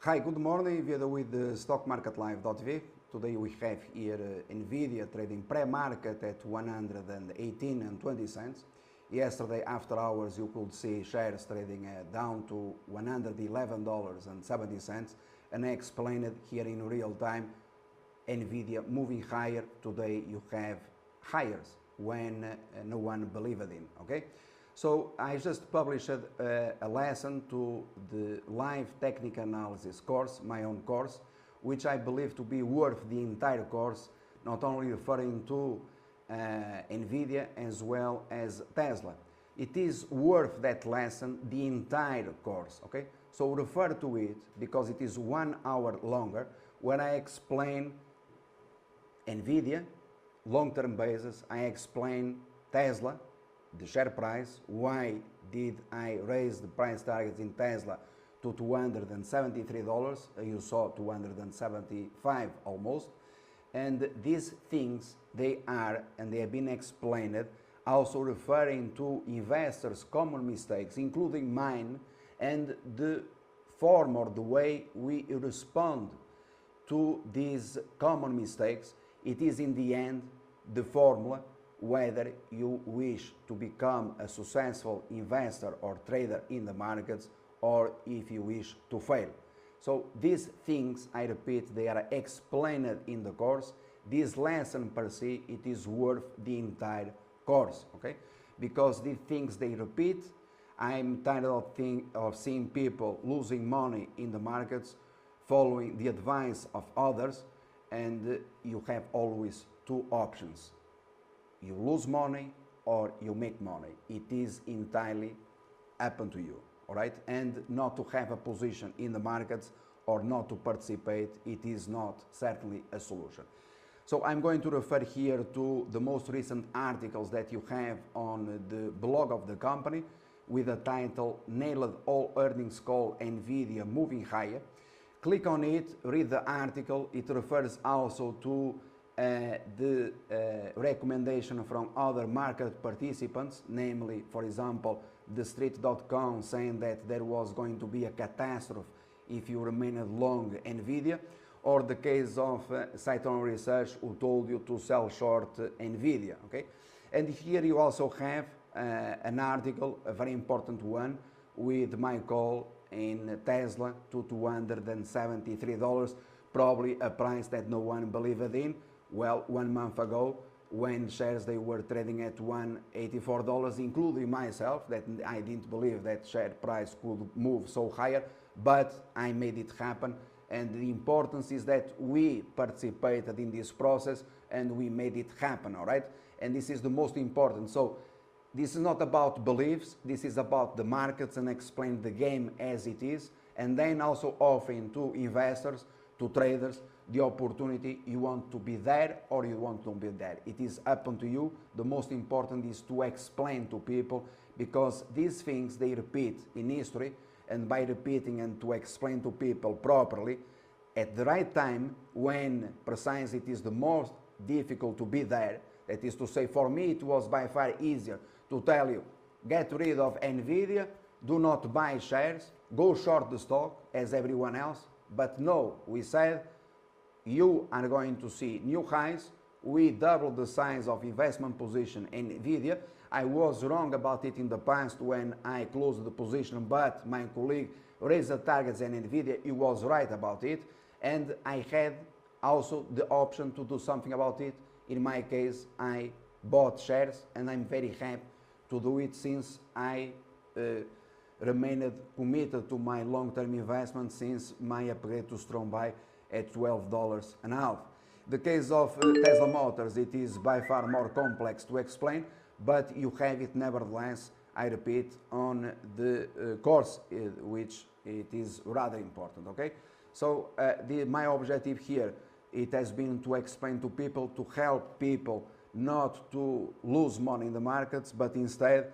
Hi, good morning. Vieira with the stockmarketlive.v. Today we have here Nvidia trading pre-market at 118.20 cents. Yesterday after hours you could see shares trading down to $111.70, and I explained it here in real time. Nvidia moving higher. Today you have highs when no one believed in. Okay, so I just published a lesson to the live technical analysis course, my own course, which I believe to be worth the entire course, not only referring to Nvidia as well as Tesla. It is worth that lesson the entire course. Okay, so refer to it because it is 1 hour longer where I explain Nvidia long-term basis. I explain Tesla, the share price, why did I raise the price targets in Tesla to $273, you saw 275 almost, and these things they are, and they have been explained, also referring to investors' common mistakes, including mine, and the form or the way we respond to these common mistakes. It is in the end the formula whether you wish to become a successful investor or trader in the markets, or if you wish to fail. So these things, I repeat, they are explained in the course. This lesson per se, it is worth the entire course, okay? Because these things they repeat. I'm tired of seeing people losing money in the markets, following the advice of others, and you have always two options. You lose money or you make money. It is entirely up to you, all right? And not to have a position in the markets or not to participate, it is not certainly a solution. So I'm going to refer here to the most recent articles that you have on the blog of the company with the title "Nailed All Earnings Call Nvidia Moving Higher." Click on it, read the article. It refers also to the recommendation from other market participants, namely, for example, TheStreet.com saying that there was going to be a catastrophe if you remained long Nvidia, or the case of Citron Research, who told you to sell short Nvidia. Okay, and here you also have an article, a very important one, with my call in Tesla to $273, probably a price that no one believed in. Well, 1 month ago, when shares they were trading at $184, including myself, that I didn't believe that share price could move so higher, but I made it happen. And the importance is that we participated in this process and we made it happen, all right? And this is the most important. So this is not about beliefs, this is about the markets and explain the game as it is, and then also offering to investors, to traders, the opportunity. You want to be there or you want to be there. It is up to you. The most important is to explain to people, because these things they repeat in history, and by repeating and to explain to people properly at the right time, when precisely it is the most difficult to be there. That is to say, for me it was by far easier to tell you, get rid of Nvidia, do not buy shares, go short the stock as everyone else. But no, we said you are going to see new highs. We doubled the size of investment position in Nvidia. I was wrong about it in the past when I closed the position, but my colleague raised the targets in Nvidia. He was right about it, and I had also the option to do something about it. In my case, I bought shares, and I'm very happy to do it, since I remained committed to my long-term investment since my upgrade to strong buy at $12.50. The case of Tesla Motors, it is by far more complex to explain, but you have it nevertheless, I repeat, on the course, which it is rather important, okay? So my objective here, it has been to explain to people, to help people not to lose money in the markets, but instead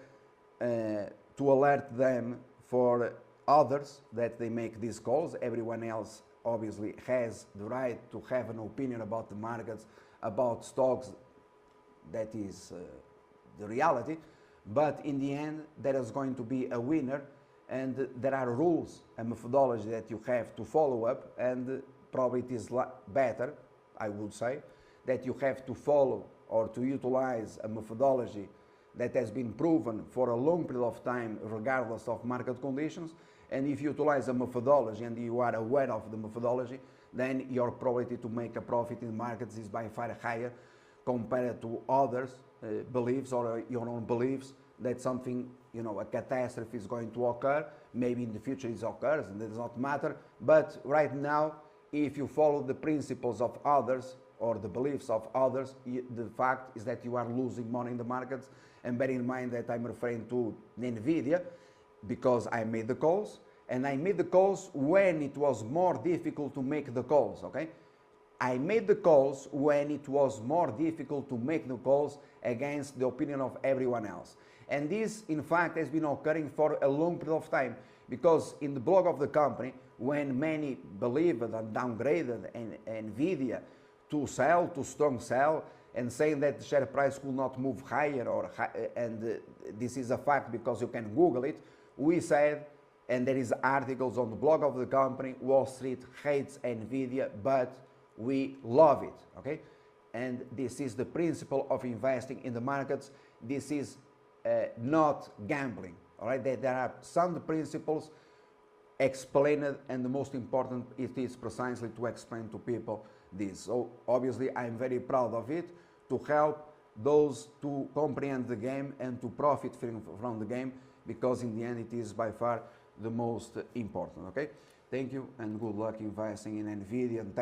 to alert them for others that they make these calls. Everyone else obviously has the right to have an opinion about the markets, about stocks. That is the reality. But in the end, there is going to be a winner and there are rules and methodology that you have to follow up, and probably it is better, I would say, that you have to follow or to utilize a methodology that has been proven for a long period of time regardless of market conditions. And if you utilize a methodology and you are aware of the methodology, then your probability to make a profit in markets is by far higher compared to others' beliefs or your own beliefs that something, you know, a catastrophe is going to occur. Maybe in the future it occurs and it does not matter. But right now, if you follow the principles of others or the beliefs of others, the fact is that you are losing money in the markets. And bear in mind that I'm referring to Nvidia because I made the calls, and I made the calls when it was more difficult to make the calls, okay? I made the calls when it was more difficult to make the calls against the opinion of everyone else. And this, in fact, has been occurring for a long period of time, because in the blog of the company, when many believed and downgraded Nvidia to sell, to strong sell, and saying that the share price could not move higher, and this is a fact because you can Google it, we said, and there is articles on the blog of the company, Wall Street hates Nvidia, but we love it, okay? And this is the principle of investing in the markets. This is not gambling, all right? There are sound principles explained, and the most important, it is precisely to explain to people this. So obviously I'm very proud of it, to help those to comprehend the game and to profit from the game, because in the end it is by far the most important, okay? Thank you and good luck investing in Nvidia and